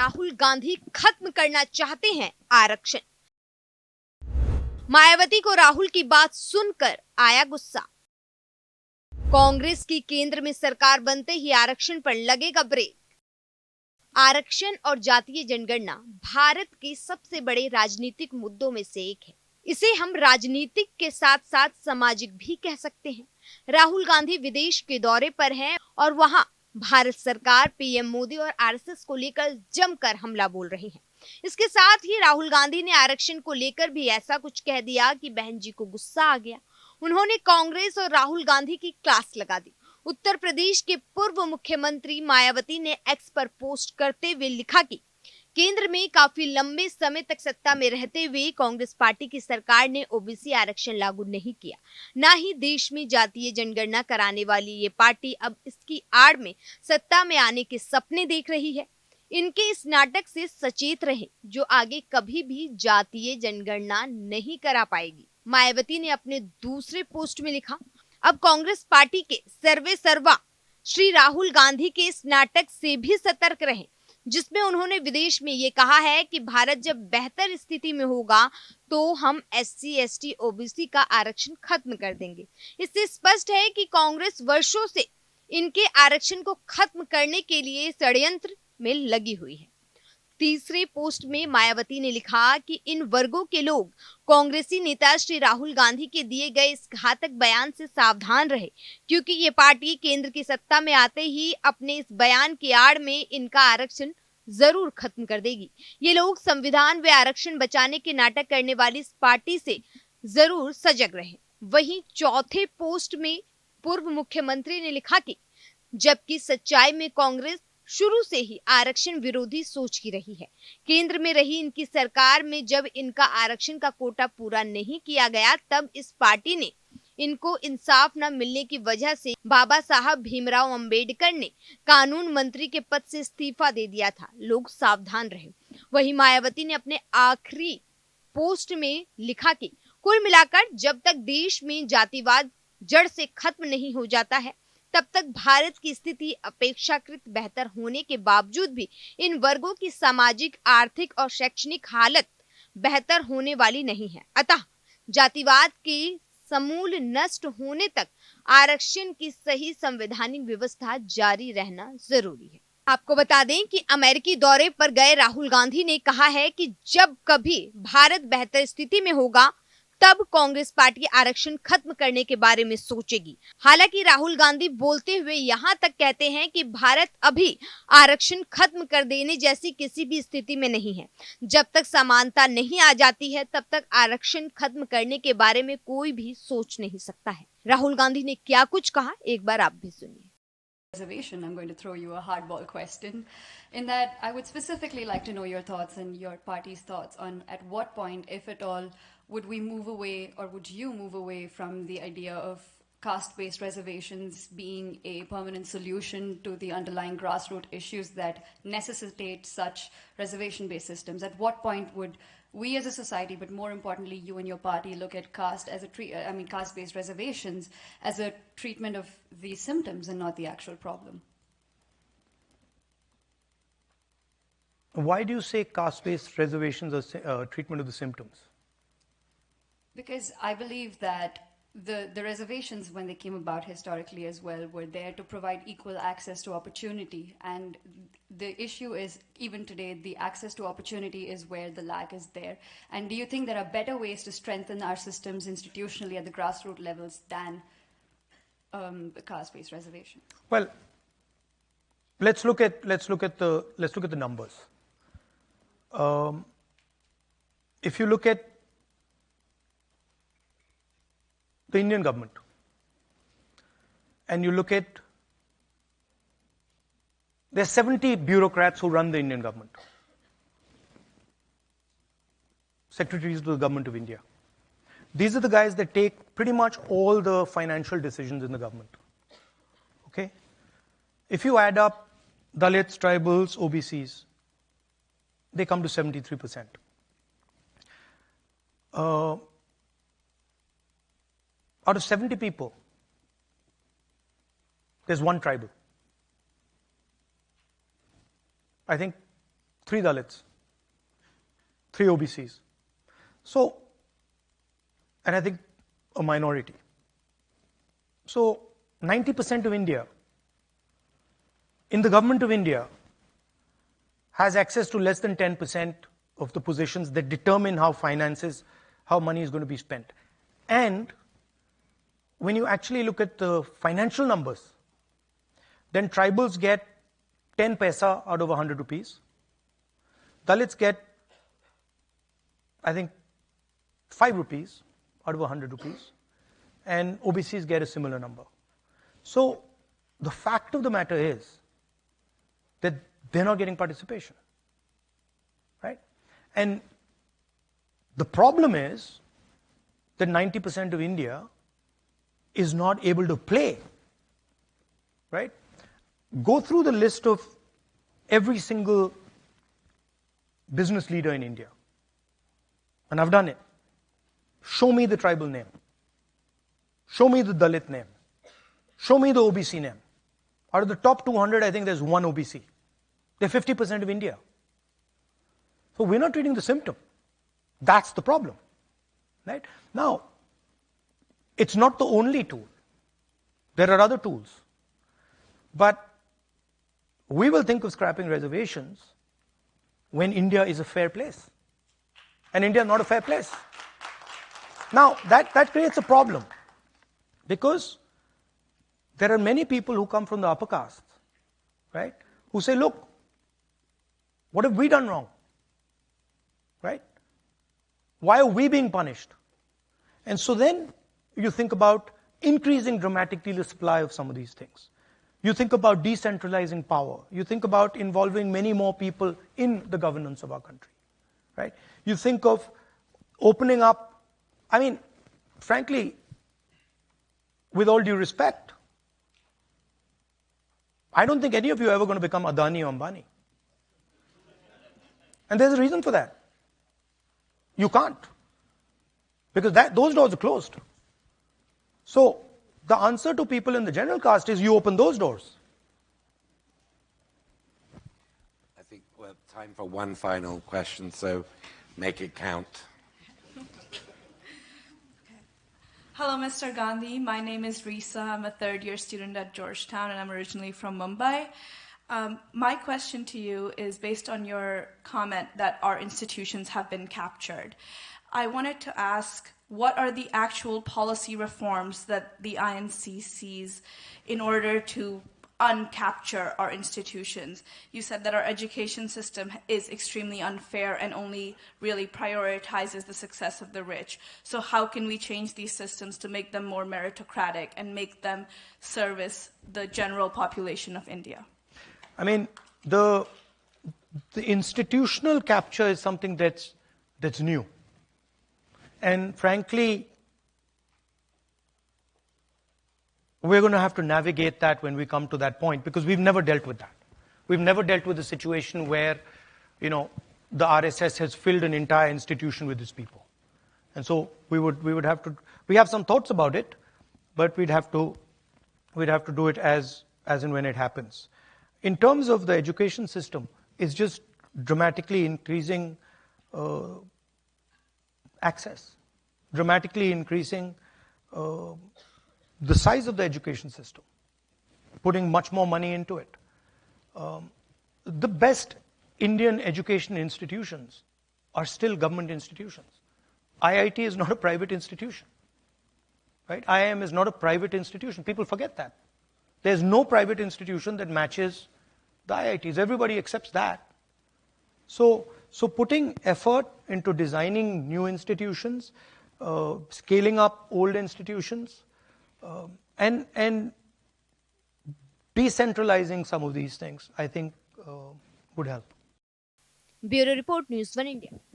राहुल गांधी खत्म करना चाहते हैं आरक्षण। मायावती को राहुल की बात सुनकर आया गुस्सा। कांग्रेस की केंद्र में सरकार बनते ही आरक्षण पर लगेगा ब्रेक। आरक्षण और जातीय जनगणना भारत के सबसे बड़े राजनीतिक मुद्दों में से एक है। इसे हम राजनीतिक के साथ साथ सामाजिक भी कह सकते हैं। राहुल गांधी विदेश के दौरे पर हैं और वहां भारत सरकार, पीएम मोदी और आरएसएस को लेकर जमकर हमला बोल रही है। इसके साथ ही राहुल गांधी ने आरक्षण को लेकर भी ऐसा कुछ कह दिया कि बहन जी को गुस्सा आ गया। उन्होंने कांग्रेस और राहुल गांधी की क्लास लगा दी। उत्तर प्रदेश के पूर्व मुख्यमंत्री मायावती ने एक्स पर पोस्ट करते हुए लिखा कि केंद्र में काफी लंबे समय तक सत्ता में रहते हुए कांग्रेस पार्टी की सरकार ने ओबीसी आरक्षण लागू नहीं किया, ना ही देश में जातीय जनगणना कराने वाली ये पार्टी अब इसकी आड़ में सत्ता में आने के सपने देख रही है। इनके इस नाटक से सचेत रहे, जो आगे कभी भी जातीय जनगणना नहीं करा पाएगी। मायावती ने अपने दूसरे पोस्ट में लिखा, अब कांग्रेस पार्टी के सर्वे सर्वा श्री राहुल गांधी के इस नाटक से भी सतर्क रहें, जिसमें उन्होंने विदेश में ये कहा है कि भारत जब बेहतर स्थिति में होगा तो हम एससी, एसटी, ओबीसी का आरक्षण खत्म कर देंगे। इससे स्पष्ट है कि कांग्रेस वर्षों से इनके आरक्षण को खत्म करने के लिए षड्यंत्र में लगी हुई है। तीसरे पोस्ट में मायावती ने लिखा कि इन वर्गों के लोग कांग्रेसी नेता श्री राहुल गांधी के दिए गए इस घातक बयान से सावधान रहे, क्योंकि ये पार्टी केंद्र की सत्ता में आते ही अपने इस बयान की आड़ में इनका आरक्षण जरूर खत्म कर देगी। ये लोग संविधान व आरक्षण बचाने के नाटक करने वाली इस पार्टी से जरूर सजग रहे। वहीं चौथे पोस्ट में पूर्व मुख्यमंत्री ने लिखा कि जबकि सच्चाई में कांग्रेस शुरू से ही आरक्षण विरोधी सोच की रही है। केंद्र में रही इनकी सरकार में जब इनका आरक्षण का कोटा पूरा नहीं किया गया, तब इस पार्टी ने इनको इंसाफ न मिलने की वजह से बाबा साहब भीमराव अंबेडकर ने कानून मंत्री के पद से इस्तीफा दे दिया था। लोग सावधान रहे। वहीं मायावती ने अपने आखिरी पोस्ट में लिखा कि कुल मिलाकर जब तक देश में जातिवाद जड़ से खत्म नहीं हो जाता है, तब तक भारत की स्थिति अपेक्षाकृत बेहतर होने के बावजूद भी इन वर्गों की सामाजिक, आर्थिक और शैक्षणिक हालत बेहतर होने वाली नहीं है। अतः जातिवाद के समूल नष्ट होने तक आरक्षण की सही संवैधानिक व्यवस्था जारी रहना जरूरी है। आपको बता दें कि अमेरिकी दौरे पर गए राहुल गांधी ने कहा है कि जब कभी भारत बेहतर स्थिति में होगा तब कांग्रेस पार्टी आरक्षण खत्म करने के बारे में सोचेगी। हालांकि राहुल गांधी बोलते हुए यहां तक कहते हैं कि भारत अभी आरक्षण खत्म कर देने जैसी किसी भी स्थिति में नहीं है। जब तक समानता नहीं आ जाती है, तब तक आरक्षण खत्म करने के बारे में कोई भी सोच नहीं सकता है। राहुल गांधी ने क्या कुछ कहा, एक बार आप भी सुनिए। Reservation, I'm going to throw you a hardball question. In that, I would specifically like to know your thoughts and your party's thoughts on at what point, if at all, would we move away or would you move away from the idea of caste-based reservations being a permanent solution to the underlying grassroots issues that necessitate such reservation-based systems? At what point would we as a society, but more importantly, you and your party, look at caste as caste-based reservations as a treatment of the symptoms and not the actual problem? Why do you say caste-based reservations are treatment of the symptoms? Because I believe that the reservations, when they came about historically as well, were there to provide equal access to opportunity. And the issue is, even today, the access to opportunity is where the lag is there. And do you think there are better ways to strengthen our systems institutionally at the grassroots levels than the caste-based reservation? Well, let's look at the numbers. If you look at the Indian government and you look at, there are 70 bureaucrats who run the Indian government, secretaries to the government of India. These are the guys that take pretty much all the financial decisions in the government. Okay? If you add up Dalits, tribals, OBCs, they come to 73%. Out of 70 people, there's one tribal. I think 3 Dalits, 3 OBCs. So, and I think a minority. So, 90% of India, in the government of India, has access to less than 10% of the positions that determine how money is going to be spent. And when you actually look at the financial numbers, then tribals get 10 paisa out of 100 rupees. Dalits get, I think, 5 rupees out of 100 rupees. And OBCs get a similar number. So the fact of the matter is that they're not getting participation. Right? And the problem is that 90% of India is not able to play. Right? Go through the list of every single business leader in India. And I've done it. Show me the tribal name. Show me the Dalit name. Show me the OBC name. Out of the top 200, I think there's one OBC. They're 50% of India. So we're not treating the symptom. That's the problem. Right? Now, it's not the only tool. There are other tools. But we will think of scrapping reservations when India is a fair place. And India is not a fair place. Now, that creates a problem. Because there are many people who come from the upper castes, right, who say, look, what have we done wrong? Right? Why are we being punished? And so then you think about increasing dramatically the supply of some of these things. You think about decentralizing power. You think about involving many more people in the governance of our country. Right? You think of opening up, I mean, frankly, with all due respect, I don't think any of you are ever going to become Adani or Ambani. And there's a reason for that. You can't. Because those doors are closed. So, the answer to people in the general caste is you open those doors. I think we have time for one final question, so make it count. Hello, Mr. Gandhi. My name is Risa. I'm a third-year student at Georgetown, and I'm originally from Mumbai. My question to you is based on your comment that our institutions have been captured. I wanted to ask, what are the actual policy reforms that the INC sees in order to uncapture our institutions? You said that our education system is extremely unfair and only really prioritizes the success of the rich. So how can we change these systems to make them more meritocratic and make them service the general population of India? I mean, the institutional capture is something that's new. And frankly, we're going to have to navigate that when we come to that point, because we've never dealt with that. We've never dealt with a situation where, the RSS has filled an entire institution with its people. And so we have some thoughts about it, but we'd have to do it as and when it happens. In terms of the education system, it's just dramatically increasing access, dramatically increasing the size of the education system, putting much more money into it. The best Indian education institutions are still government institutions. IIT is not a private institution. Right? IIM is not a private institution. People forget that. There's no private institution that matches the IITs. Everybody accepts that. So putting effort into designing new institutions, scaling up old institutions, and decentralizing some of these things, I think would help. Bureau Report, News 1 India.